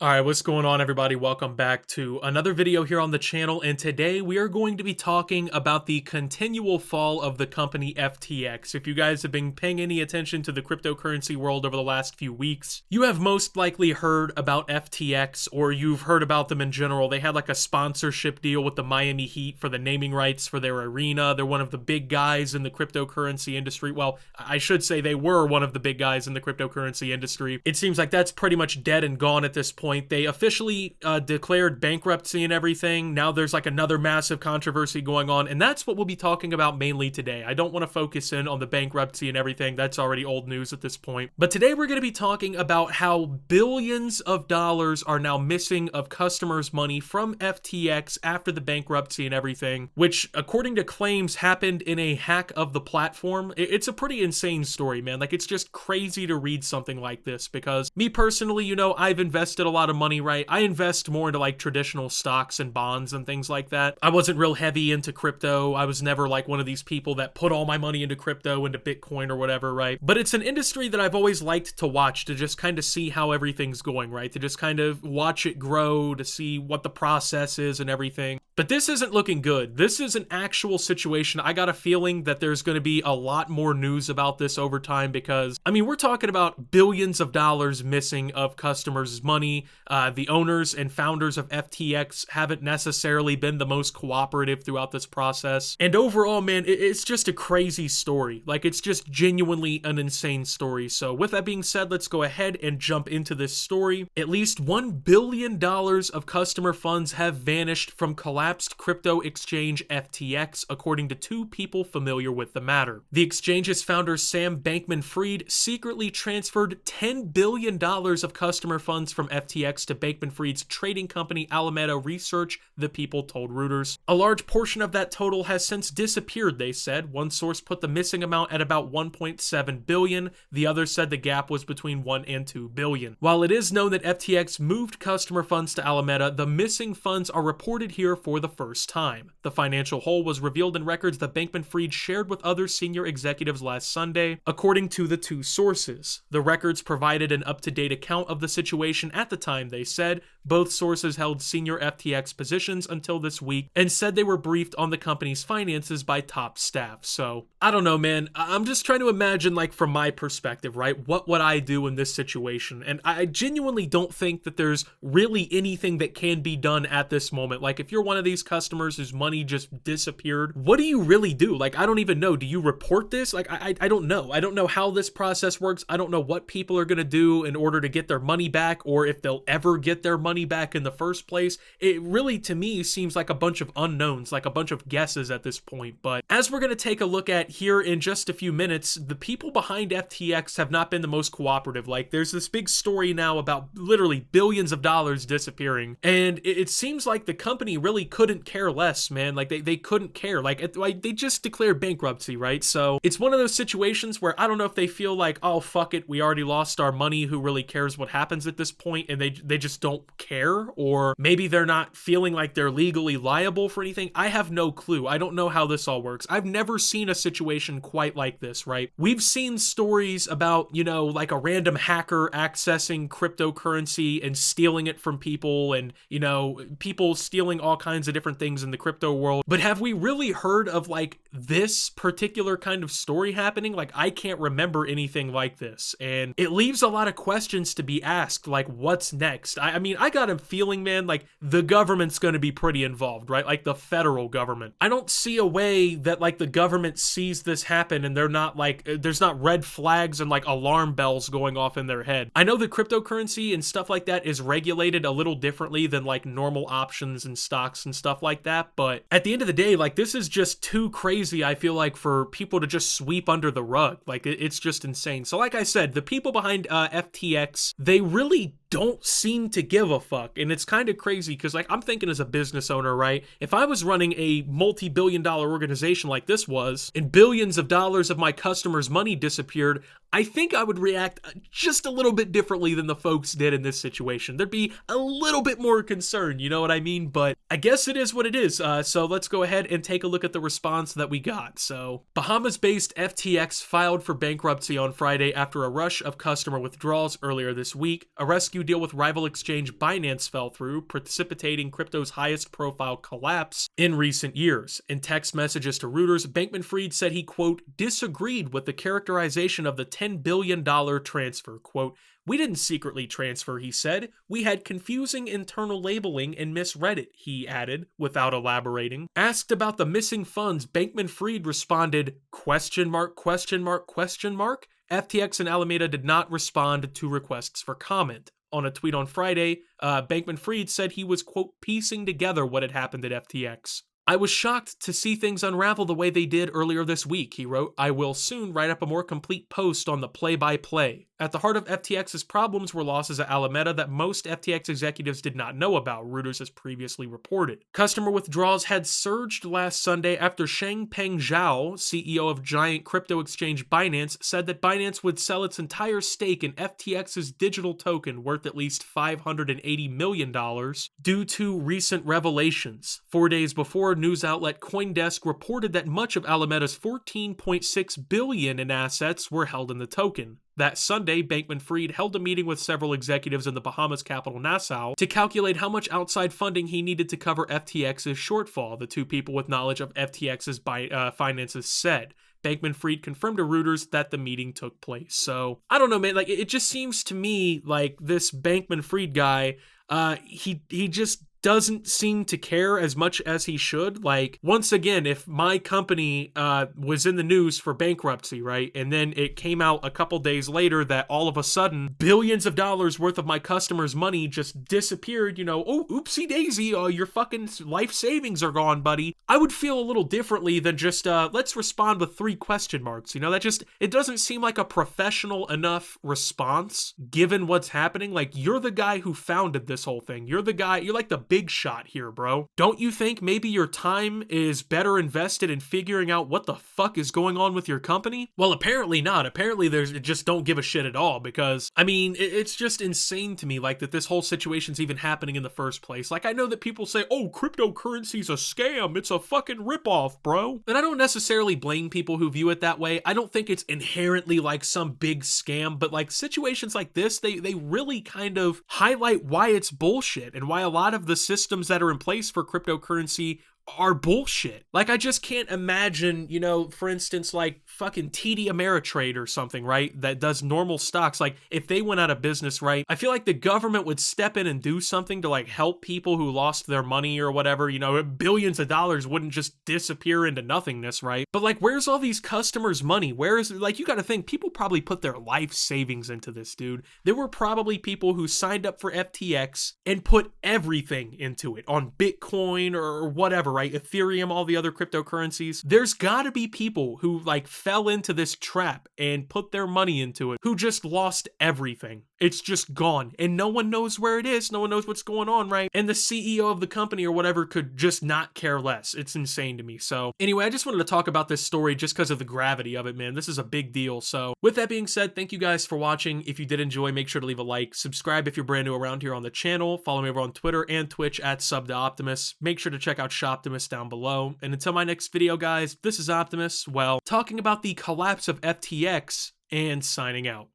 Alright, what's going on everybody? Welcome back to another video here on the channel, and today we are going to be talking about the continual fall of the company FTX. If you guys have been paying any attention to the cryptocurrency world over the last few weeks, you have most likely heard about FTX, or you've heard about them in general. They had like a sponsorship deal with the Miami Heat for the naming rights for their arena. They're one of the big guys in the cryptocurrency industry. Well, I should say they were one of the big guys in the cryptocurrency industry. It seems like that's pretty much dead and gone at this point. They officially declared bankruptcy and everything. Now there's like another massive controversy going on, and that's what we'll be talking about mainly today. I don't want to focus in on the bankruptcy and everything. That's already old news at this point. But today we're going to be talking about how billions of dollars are now missing of customers' money from FTX after the bankruptcy and everything, which according to claims happened in a hack of the platform. It's a pretty insane story, man. Like, it's just crazy to read something like this because me personally, you know, I've invested a lot of money, right? I invest more into like traditional stocks and bonds and things like that. I wasn't real heavy into crypto. I was never like one of these people that put all my money into crypto, into Bitcoin or whatever, right? But it's an industry that I've always liked to watch, to just kind of see how everything's going, right? To just kind of watch it grow, to see what the process is and everything. But this isn't looking good. This is an actual situation. I got a feeling that there's going to be a lot more news about this over time because, I mean, we're talking about billions of dollars missing of customers' money. The owners and founders of FTX haven't necessarily been the most cooperative throughout this process. And overall, man, it's just a crazy story. Like, it's just genuinely an insane story. So with that being said, let's go ahead and jump into this story. At least $1 billion of customer funds have vanished from collapsed crypto exchange FTX, according to two people familiar with the matter. The exchange's founder, Sam Bankman-Fried, secretly transferred $10 billion of customer funds from FTX to Bankman-Fried's trading company Alameda Research, the people told Reuters. A large portion of that total has since disappeared, they said. One source put the missing amount at about $1.7 billion. The other said the gap was between $1 and $2 billion. While it is known that FTX moved customer funds to Alameda, the missing funds are reported here for the first time. The financial hole was revealed in records that Bankman-Fried shared with other senior executives last Sunday, according to the two sources. The records provided an up-to-date account of the situation at the time, they said. Both sources held senior FTX positions until this week and said they were briefed on the company's finances by top staff. So, I don't know, man. I'm just trying to imagine, like, from my perspective, right? What would I do in this situation? And I genuinely don't think that there's really anything that can be done at this moment. Like, if you're one of these customers whose money just disappeared, what do you really do? Like, I don't even know. Do you report this? Like, I don't know. I don't know how this process works. I don't know what people are going to do in order to get their money back, or if they'll ever get their money back in the first place. It really, to me, seems like a bunch of unknowns, like a bunch of guesses at this point. But as we're going to take a look at here in just a few minutes, the people behind FTX have not been the most cooperative. Like, there's this big story now about literally billions of dollars disappearing, and it seems like the company really couldn't care less, man. Like, they couldn't care. Like, they just declared bankruptcy, right? So it's one of those situations where I don't know if they feel like, oh, fuck it, we already lost our money, who really cares what happens at this point, and they just don't care, or maybe they're not feeling like they're legally liable for anything. I have no clue. I don't know how this all works. I've never seen a situation quite like this, right? We've seen stories about, you know, like a random hacker accessing cryptocurrency and stealing it from people, and, you know, people stealing all kinds of different things in the crypto world. But have we really heard of like this particular kind of story happening? Like, I can't remember anything like this, and it leaves a lot of questions to be asked, like what's next? I mean, I got a feeling, man, like the government's going to be pretty involved, right? Like the federal government. I don't see a way that like the government sees this happen and they're not like, there's not red flags and like alarm bells going off in their head. I know the cryptocurrency and stuff like that is regulated a little differently than like normal options and stocks and stuff like that, but at the end of the day, like, this is just too crazy, I feel like, for people to just sweep under the rug. Like, it's just insane. So like I said, the people behind FTX, they really don't seem to give a fuck. And it's kind of crazy because, like, I'm thinking as a business owner, right? If I was running a multi-billion-dollar organization like this was, and billions of dollars of my customers' money disappeared, I think I would react just a little bit differently than the folks did in this situation. There'd be a little bit more concern, you know what I mean? But I guess it is what it is. So let's go ahead and take a look at the response that we got. So Bahamas-based FTX filed for bankruptcy on Friday after a rush of customer withdrawals earlier this week. A rescue deal with rival exchange Binance fell through, precipitating crypto's highest profile collapse in recent years. In text messages to Reuters, Bankman-Fried said he, quote, disagreed with the characterization of the $10 billion transfer. Quote, we didn't secretly transfer, he said. We had confusing internal labeling and misread it, he added, without elaborating. Asked about the missing funds, Bankman-Fried responded, question mark, question mark, question mark? FTX and Alameda did not respond to requests for comment. On a tweet on Friday, Bankman-Fried said he was, quote, piecing together what had happened at FTX. I was shocked to see things unravel the way they did earlier this week, he wrote. I will soon write up a more complete post on the play-by-play. At the heart of FTX's problems were losses at Alameda that most FTX executives did not know about, Reuters has previously reported. Customer withdrawals had surged last Sunday after Changpeng Zhao, CEO of giant crypto exchange Binance, said that Binance would sell its entire stake in FTX's digital token worth at least $580 million due to recent revelations. 4 days before, news outlet CoinDesk reported that much of Alameda's $14.6 billion in assets were held in the token. That Sunday, Bankman-Fried held a meeting with several executives in the Bahamas capital Nassau to calculate how much outside funding he needed to cover FTX's shortfall, the two people with knowledge of FTX's finances said. Bankman-Fried confirmed to Reuters that the meeting took place. So, I don't know, man, like, it just seems to me like this Bankman-Fried guy, he just doesn't seem to care as much as he should. Like, once again, if my company was in the news for bankruptcy, right, and then it came out a couple days later that all of a sudden billions of dollars worth of my customers' money just disappeared, you know, oh, oopsie daisy, your fucking life savings are gone, buddy, I would feel a little differently than just, let's respond with 3 question marks, you know, that just, it doesn't seem like a professional enough response given what's happening. Like, you're the guy who founded this whole thing. You're the guy, you're like the big shot here, bro. Don't you think maybe your time is better invested in figuring out what the fuck is going on with your company? Well, apparently not. Apparently there's just don't give a shit at all, because I mean, it's just insane to me, like, that this whole situation's even happening in the first place. Like, I know that people say, oh, cryptocurrency's a scam, it's a fucking ripoff, bro. And I don't necessarily blame people who view it that way. I don't think it's inherently like some big scam, but like situations like this, they really kind of highlight why it's bullshit and why a lot of the systems that are in place for cryptocurrency are bullshit. Like, I just can't imagine, you know, for instance, like fucking TD Ameritrade or something, right, that does normal stocks. Like, if they went out of business, right, I feel like the government would step in and do something to like help people who lost their money or whatever, you know, billions of dollars wouldn't just disappear into nothingness, right? But like, where's all these customers' money? Where is, like, you gotta think, people probably put their life savings into this, dude. There were probably people who signed up for FTX and put everything into it on Bitcoin or whatever, right? Ethereum, all the other cryptocurrencies. There's gotta be people who like fell into this trap and put their money into it, who just lost everything. It's just gone and no one knows where it is. No one knows what's going on, right? And the CEO of the company or whatever could just not care less. It's insane to me. So anyway, I just wanted to talk about this story just because of the gravity of it, man. This is a big deal. So with that being said, thank you guys for watching. If you did enjoy, make sure to leave a like, subscribe if you're brand new around here on the channel, follow me over on Twitter and Twitch at @subtooptimus. Make sure to check out Shoptimus down below. And until my next video, guys, this is Optimus, well, talking about the collapse of FTX and signing out.